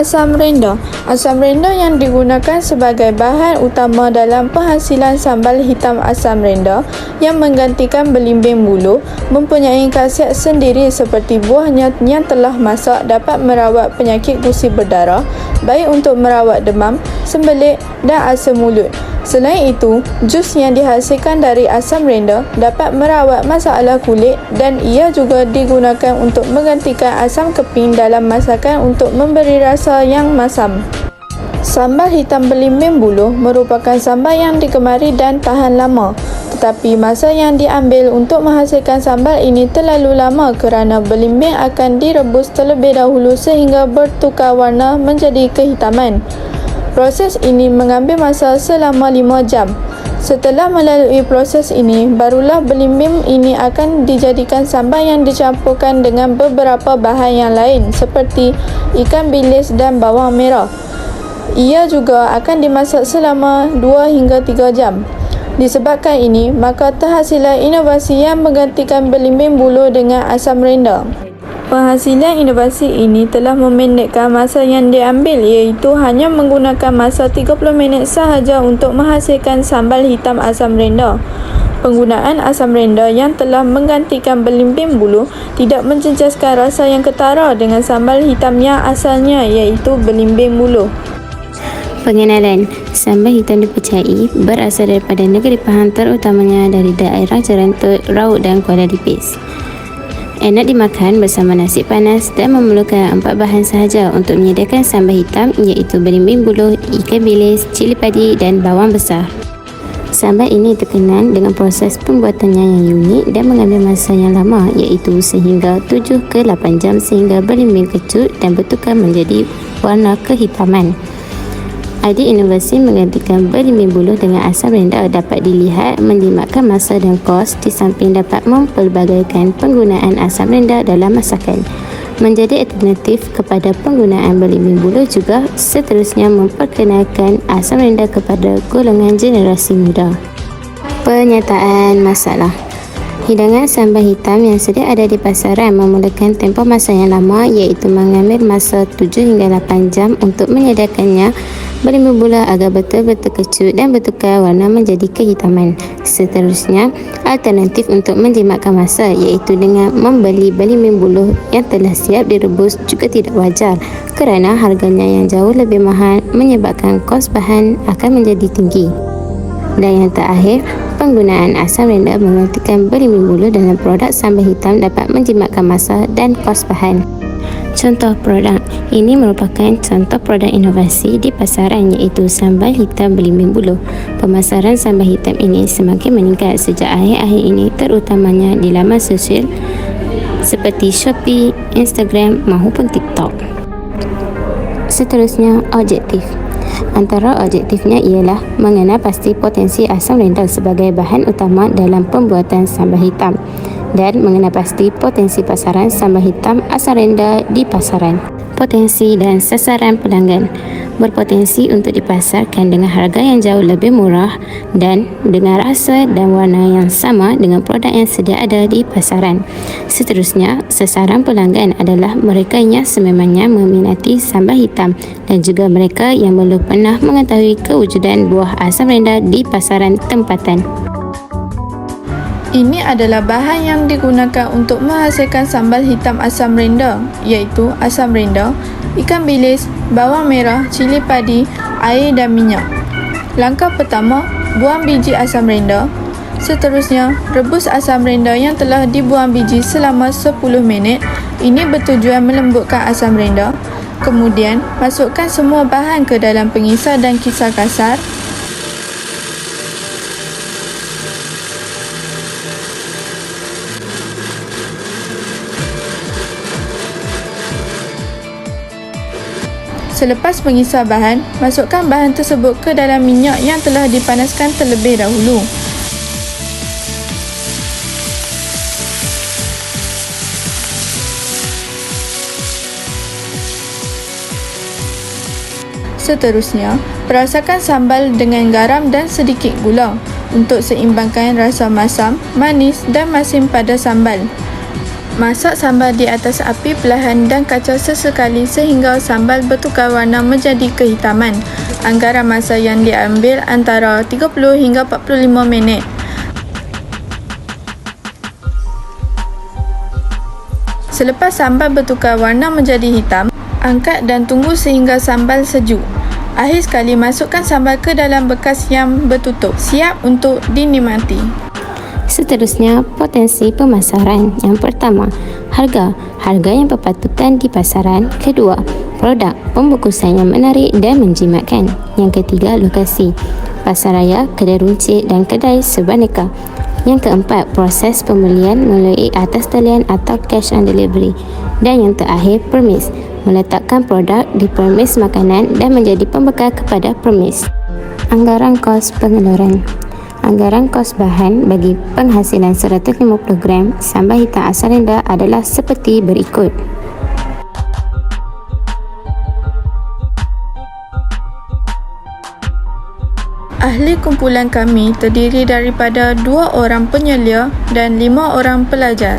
Asam renda. Asam renda yang digunakan sebagai bahan utama dalam penghasilan sambal hitam asam renda yang menggantikan belimbing buluh mempunyai khasiat sendiri seperti buahnya yang telah masak dapat merawat penyakit gusi berdarah, baik untuk merawat demam, sembelit dan asam mulut. Selain itu, jus yang dihasilkan dari asam renda dapat merawat masalah kulit dan ia juga digunakan untuk menggantikan asam keping dalam masakan untuk memberi rasa yang masam. Sambal hitam belimbing buluh merupakan sambal yang digemari dan tahan lama. Tetapi masa yang diambil untuk menghasilkan sambal ini terlalu lama kerana belimbing akan direbus terlebih dahulu sehingga bertukar warna menjadi kehitaman. Proses ini mengambil masa selama 5 jam. Setelah melalui proses ini, barulah belimbing ini akan dijadikan sambal yang dicampurkan dengan beberapa bahan yang lain seperti ikan bilis dan bawang merah. Ia juga akan dimasak selama 2 hingga 3 jam. Disebabkan ini, maka terhasillah inovasi yang menggantikan belimbing buluh dengan asam renda. Penghasilan inovasi ini telah memendekkan masa yang diambil iaitu hanya menggunakan masa 30 minit sahaja untuk menghasilkan sambal hitam asam renda. Penggunaan asam renda yang telah menggantikan belimbing buluh tidak mencecaskan rasa yang ketara dengan sambal hitam yang asalnya iaitu belimbing buluh. Pengenalan. Sambal hitam dipercayai berasal daripada negeri Pahang, terutamanya dari daerah Jerantut, Raut dan Kuala Lipis. Enak dimakan bersama nasi panas dan memerlukan 4 bahan sahaja untuk menyediakan sambal hitam iaitu belimbing buluh, ikan bilis, cili padi dan bawang besar. Sambal ini terkenal dengan proses pembuatannya yang unik dan mengambil masa yang lama iaitu sehingga 7 ke 8 jam sehingga belimbing kecut dan bertukar menjadi warna kehitaman. Idea inovasi menggantikan belimbing buluh dengan asam renda dapat dilihat menjimatkan masa dan kos di samping dapat mempelbagaikan penggunaan asam renda dalam masakan. Menjadi alternatif kepada penggunaan belimbing buluh juga seterusnya memperkenalkan asam renda kepada golongan generasi muda. Pernyataan masalah. Hidangan sambal hitam yang sedia ada di pasaran memerlukan tempoh masa yang lama iaitu mengambil masa 7 hingga 8 jam untuk menyediakannya. Belimbing buluh agar betul-betul kecut dan bertukar warna menjadi kehitaman. Seterusnya, alternatif untuk menjimatkan masa iaitu dengan membeli belimbing buluh yang telah siap direbus juga tidak wajar kerana harganya yang jauh lebih mahal menyebabkan kos bahan akan menjadi tinggi. Dan yang terakhir, penggunaan asam renda menggantikan belimbing buluh dalam produk sambal hitam dapat menjimatkan masa dan kos bahan. Contoh produk ini merupakan contoh produk inovasi di pasaran iaitu sambal hitam belimbing buluh. Pemasaran sambal hitam ini semakin meningkat sejak akhir-akhir ini terutamanya di laman sosial seperti Shopee, Instagram maupun TikTok. Seterusnya, objektif. Antara objektifnya ialah mengenal pasti potensi asam renda sebagai bahan utama dalam pembuatan sambal hitam dan mengenal pasti potensi pasaran sambal hitam asam renda di pasaran. Potensi dan sasaran pelanggan. Berpotensi untuk dipasarkan dengan harga yang jauh lebih murah dan dengan rasa dan warna yang sama dengan produk yang sedia ada di pasaran. Seterusnya, sasaran pelanggan adalah mereka yang sememangnya meminati sambal hitam dan juga mereka yang belum pernah mengetahui kewujudan buah asam renda di pasaran tempatan. Ini adalah bahan yang digunakan untuk menghasilkan sambal hitam asam renda iaitu asam renda, ikan bilis, bawang merah, cili padi, air dan minyak. Langkah pertama, buang biji asam renda. Seterusnya, rebus asam renda yang telah dibuang biji selama 10 minit. Ini bertujuan melembutkan asam renda. Kemudian, masukkan semua bahan ke dalam pengisar dan kisar kasar. Selepas mengisar bahan, masukkan bahan tersebut ke dalam minyak yang telah dipanaskan terlebih dahulu. Seterusnya, perasakan sambal dengan garam dan sedikit gula untuk seimbangkan rasa masam, manis dan masin pada sambal. Masak sambal di atas api perlahan dan kacau sesekali sehingga sambal bertukar warna menjadi kehitaman. Anggaran masa yang diambil antara 30 hingga 45 minit. Selepas sambal bertukar warna menjadi hitam, angkat dan tunggu sehingga sambal sejuk. Akhir sekali masukkan sambal ke dalam bekas yang bertutup, siap untuk dinikmati. Seterusnya, potensi pemasaran. Yang pertama, harga yang berpatutan di pasaran. Kedua, produk pembungkusan yang menarik dan menjimatkan. Yang ketiga, lokasi pasaraya, kedai runcit dan kedai sebaneka. Yang keempat, proses pembelian melalui atas talian atau cash on delivery. Dan yang terakhir, premis, meletakkan produk di premis makanan dan menjadi pembekal kepada premis. Anggaran kos pengeluaran. Anggaran kos bahan bagi penghasilan 150 gram sambal hitam asam rendah adalah seperti berikut. Ahli kumpulan kami terdiri daripada 2 orang penyelia dan 5 orang pelajar.